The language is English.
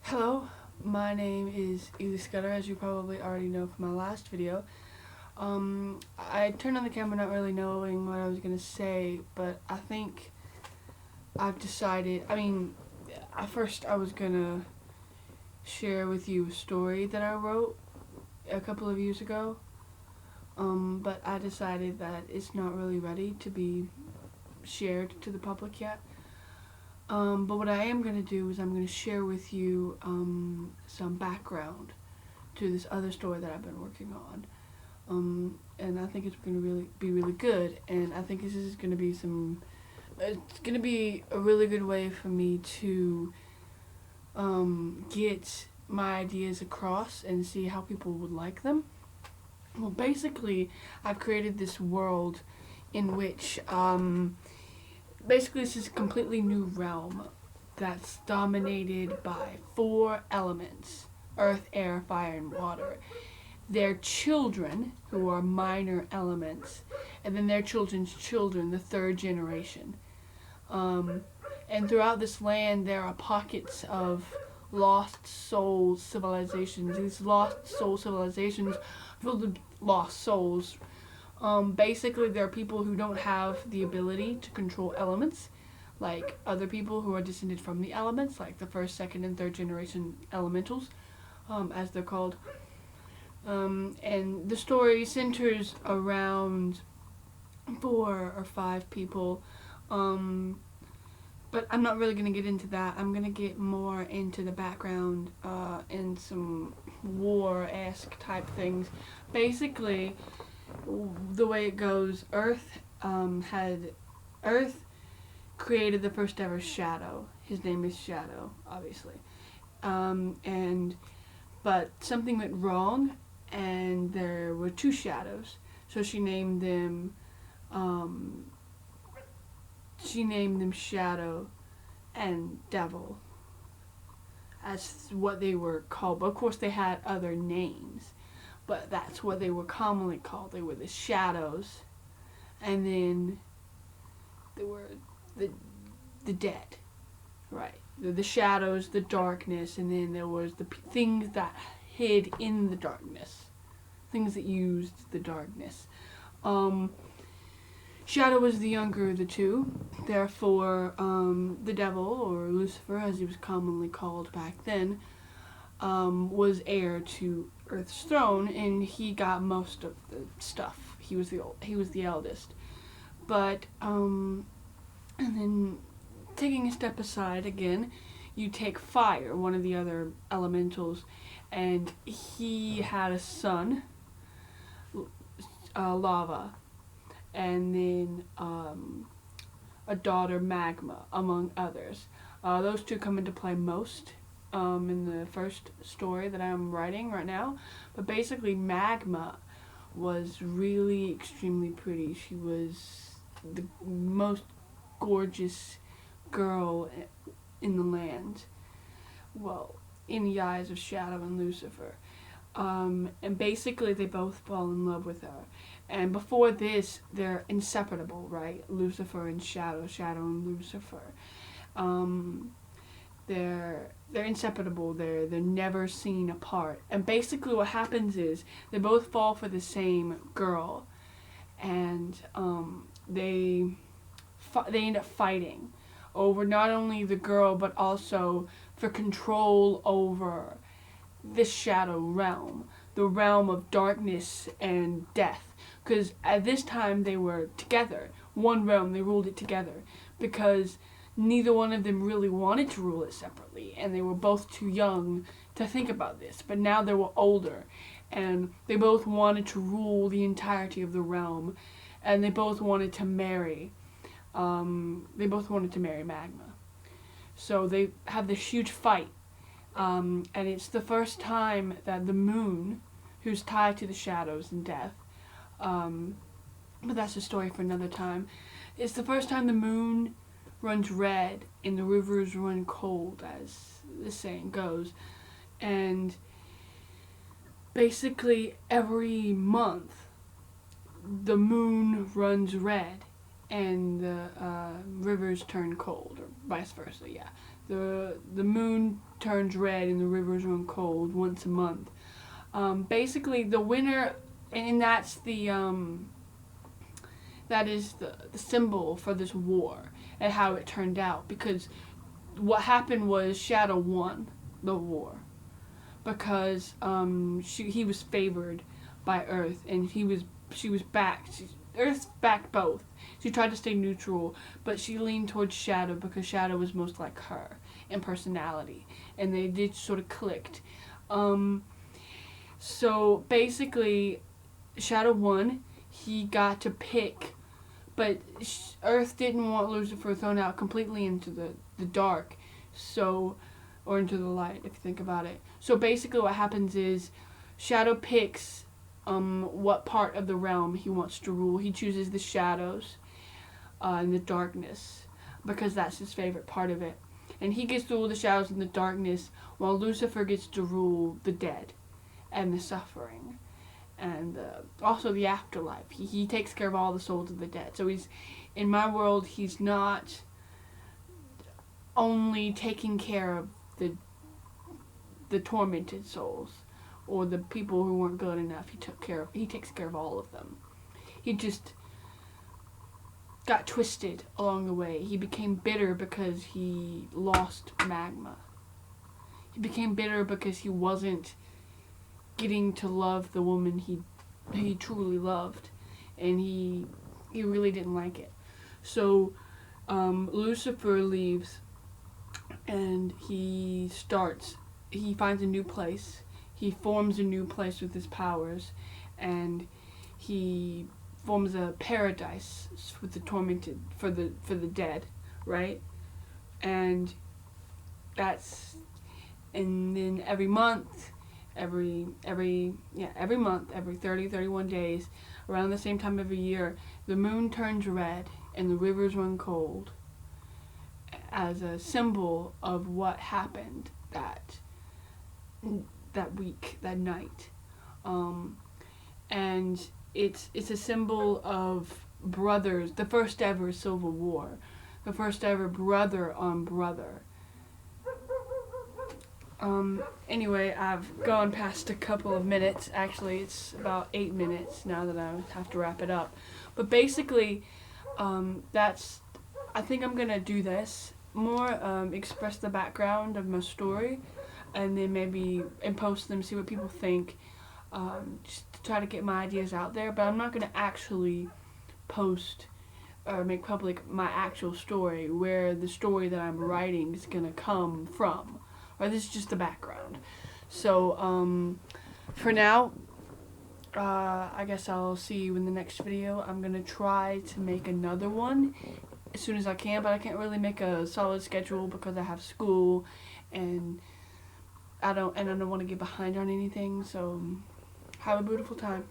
Hello, my name is Ely Scudder, as you probably already know from my last video. I turned on the camera not really knowing what I was going to say, but I think I've decided, at first I was going to share with you a story that I wrote a couple of years ago, but I decided that it's not really ready to be shared to the public yet. But what I am going to do is I'm going to share with you some background to this other story that I've been working on. And I think it's going to be really good, and I think this is going to be it's going to be a really good way for me to get my ideas across and see how people would like them. Well, basically, I've created this world in which basically this is a completely new realm that's dominated by four elements: earth, air, fire, and water. Their children, who are minor elements, and then their children's children, the third generation. And throughout this land there are pockets of lost soul civilizations. These lost soul civilizations filled with lost souls. Basically, there are people who don't have the ability to control elements, like other people who are descended from the elements, like the first, second, and third generation elementals, as they're called. And the story centers around 4 or 5 people, but I'm not really going to get into that. I'm going to get more into the background and some war-esque type things. Basically, the way it goes, Earth created the first ever shadow. His name is Shadow, obviously. But something went wrong, and there were 2 shadows. So she named them Shadow and Devil as what they were called. But of course they had other names, but that's what they were commonly called. They were the Shadows, and then they were the dead, right? The shadows, the darkness, and then there was the things that hid in the darkness, things that used the darkness. Shadow was the younger of the 2, therefore the devil, or Lucifer as he was commonly called back then, was heir to Earth's throne, and he got most of the stuff. He was the eldest. But and then taking a step aside again, you take fire, one of the other elementals, and he had a son, Lava, and then a daughter, Magma, among others. Those 2 come into play most in the first story that I'm writing right now. But basically, Magma was really extremely pretty. She was the most gorgeous girl in the land. Well, in the eyes of Shadow and Lucifer. And basically, they both fall in love with her. And before this, they're inseparable, right? Lucifer and Shadow, Shadow and Lucifer. They're inseparable. They're never seen apart. And basically, what happens is they both fall for the same girl, and they end up fighting over not only the girl but also for control over this shadow realm, the realm of darkness and death. Because at this time they were together, one realm, they ruled it together, because neither one of them really wanted to rule it separately, and they were both too young to think about this. But now they were older, and they both wanted to rule the entirety of the realm, and they both wanted to marry. Magma. So they have this huge fight, and it's the first time that the moon, who's tied to the shadows and death, but that's a story for another time. It's the first time the moon runs red and the rivers run cold, as the saying goes. And basically every month the moon runs red and the rivers turn cold, or vice versa, yeah. the moon turns red and the rivers run cold once a month. Basically, the winner, and that is the symbol for this war and how it turned out. Because what happened was Shadow won the war because he was favored by Earth, and she was backed. Earth backed both. She tried to stay neutral, but she leaned towards Shadow because Shadow was most like her in personality, and they did sort of clicked. So basically, Shadow won. He got to pick, but Earth didn't want Lucifer thrown out completely into the dark, so, or into the light, if you think about it. So basically what happens is Shadow picks what part of the realm he wants to rule. He chooses the shadows and the darkness because that's his favorite part of it. And he gets to rule the shadows and the darkness, while Lucifer gets to rule the dead and the suffering and also the afterlife. He takes care of all the souls of the dead. So he's, in my world, he's not only taking care of the tormented souls or the people who weren't good enough. He takes care of all of them. He just got twisted along the way. He became bitter because he lost Magma. He became bitter because he wasn't getting to love the woman he truly loved, and he really didn't like it. So Lucifer leaves, and he finds a new place. He forms a new place with his powers, and he forms a paradise with the tormented, for the dead, right? And then every month, every month, every 31 days, around the same time every year, the moon turns red and the rivers run cold as a symbol of what happened that week, that night. And it's a symbol of brothers, the first ever civil war, the first ever brother on brother. Anyway, I've gone past a couple of minutes. Actually, it's about 8 minutes now that I have to wrap it up. But basically, I think I'm gonna do this more, express the background of my story, and then maybe post them, see what people think, just to try to get my ideas out there. But I'm not gonna actually post or make public my actual story, where the story that I'm writing is gonna come from. Or this is just the background. So, for now, I guess I'll see you in the next video. I'm gonna try to make another one as soon as I can, but I can't really make a solid schedule because I have school, and I don't want to get behind on anything. So, have a beautiful time.